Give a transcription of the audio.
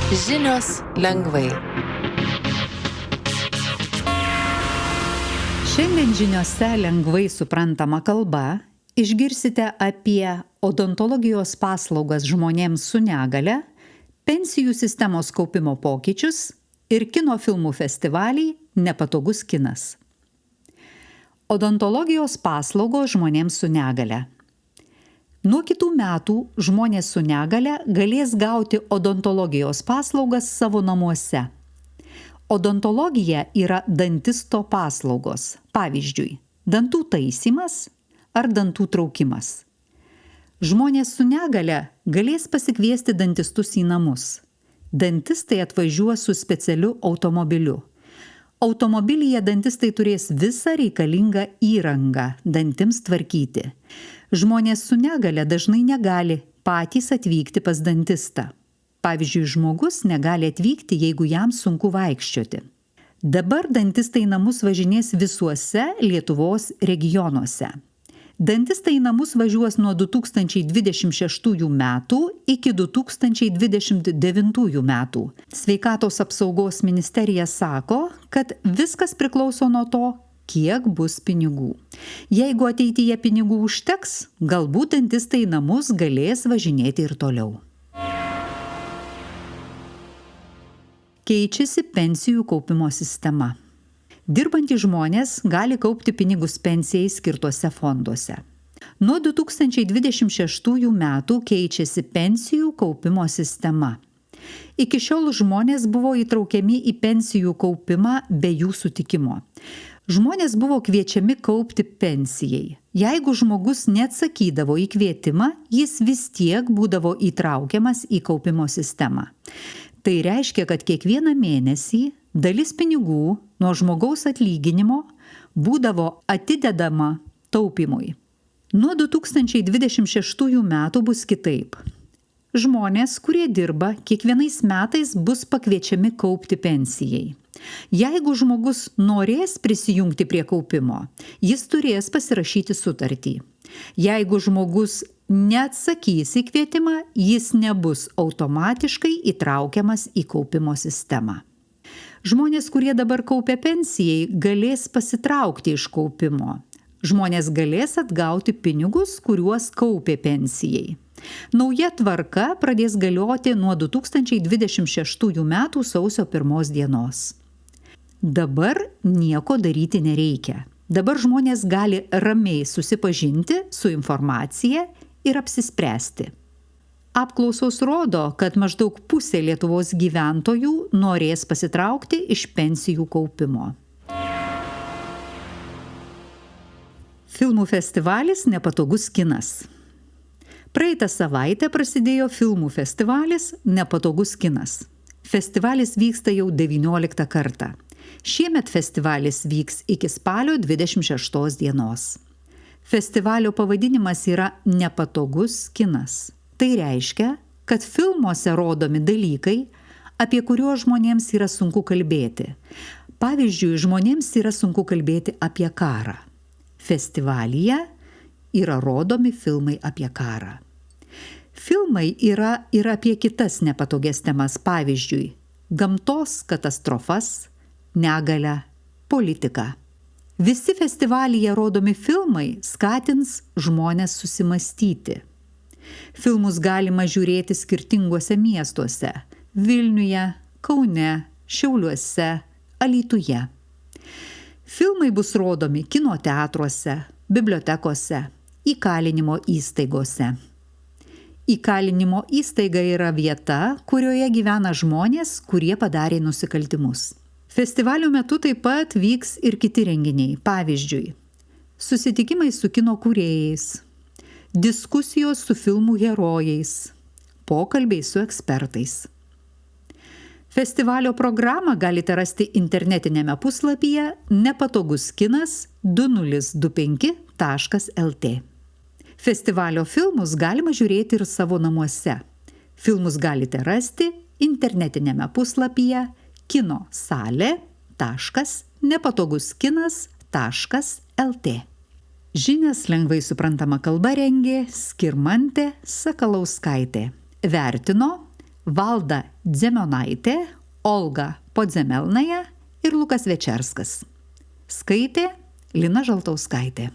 Žinios lengvai. Šiandien žiniose lengvai suprantama kalba išgirsite apie odontologijos paslaugas žmonėms su negale, pensijų sistemos kaupimo pokyčius ir kino filmų festivalį Nepatogus kinas. Odontologijos paslaugos žmonėms su negale. Nuo kitų metų žmonės su negale galės gauti odontologijos paslaugas savo namuose. Odontologija yra dantisto paslaugos, pavyzdžiui, dantų taisymas ar dantų traukimas. Žmonės su negale galės pasikviesti dantistus į namus. Dantistai atvažiuos su specialiu automobiliu. Automobilyje dantistai turės visą reikalingą įrangą dantims tvarkyti. Žmonės su negale dažnai negali patys atvykti pas dantistą. Pavyzdžiui, žmogus negali atvykti, jeigu jam sunku vaikščioti. Dabar dantistai į namus važinės visuose Lietuvos regionuose. Dantistai į namus važiuos nuo 2026 metų iki 2029 metų. Sveikatos apsaugos ministerija sako, kad viskas priklauso nuo to, kiek bus pinigų. Jeigu ateityje pinigų užteks, galbūt dantistai į namus galės važinėti ir toliau. Keičiasi pensijų kaupimo sistema. Dirbantys žmonės gali kaupti pinigus pensijai skirtuose fonduose. Nuo 2026 metų keičiasi pensijų kaupimo sistema. Iki šiol žmonės buvo įtraukiami į pensijų kaupimą be jų sutikimo. Žmonės buvo kviečiami kaupti pensijai. Jeigu žmogus neatsakydavo į kvietimą, jis vis tiek būdavo įtraukiamas į kaupimo sistemą. Tai reiškia, kad kiekvieną mėnesį dalis pinigų nuo žmogaus atlyginimo būdavo atidedama taupymui. Nuo 2026 metų bus kitaip. Žmonės, kurie dirba, kiekvienais metais bus pakviečiami kaupti pensijai. Jeigu žmogus norės prisijungti prie kaupimo, jis turės pasirašyti sutartį. Jeigu žmogus neatsakys į kvietimą, jis nebus automatiškai įtraukiamas į kaupimo sistemą. Žmonės, kurie dabar kaupia pensijai, galės pasitraukti iš kaupimo. Žmonės galės atgauti pinigus, kuriuos kaupė pensijai. Nauja tvarka pradės galioti nuo 2026 metų sausio 1 dienos. Dabar nieko daryti nereikia. Dabar žmonės gali ramiai susipažinti su informacija ir apsispręsti. Apklausos rodo, kad maždaug pusė Lietuvos gyventojų norės pasitraukti iš pensijų kaupimo. Filmų festivalis Nepatogus kinas. Praeitą savaitę prasidėjo filmų festivalis Nepatogus kinas. Festivalis vyksta jau 19 kartą. Šiemet festivalis vyks iki spalio 26 dienos. Festivalio pavadinimas yra Nepatogus kinas. Tai reiškia, kad filmuose rodomi dalykai, apie kuriuos žmonėms yra sunku kalbėti. Pavyzdžiui, žmonėms yra sunku kalbėti apie karą. Festivalyje yra rodomi filmai apie karą. Filmai yra ir apie kitas nepatogias temas, pavyzdžiui, gamtos katastrofas, negalę, politiką. Visi festivalyje rodomi filmai skatins žmonės susimastyti. Filmus galima žiūrėti skirtinguose miestuose – Vilniuje, Kaune, Šiauliuose, Alytuje. Filmai bus rodomi kino teatruose, bibliotekose, įkalinimo įstaigose. Įkalinimo įstaiga yra vieta, kurioje gyvena žmonės, kurie padarė nusikaltimus. Festivalio metu taip pat vyks ir kiti renginiai, pavyzdžiui, susitikimai su kino kūrėjais, diskusijos su filmų herojais, pokalbiai su ekspertais. Festivalio programą galite rasti internetinėme puslapyje nepatoguskinas2025.lt. Festivalio filmus galima žiūrėti ir savo namuose. Filmus galite rasti internetinėme puslapyje kinosalė.nepatoguskinas.lt. Žinias lengvai suprantama kalba rengė Skirmantė Sakalauskaitė. Vertino Valda Dzemonaitė, Olga Podzemelnaja ir Lukas Večerskas. Skaitė Lina Žaltauskaitė.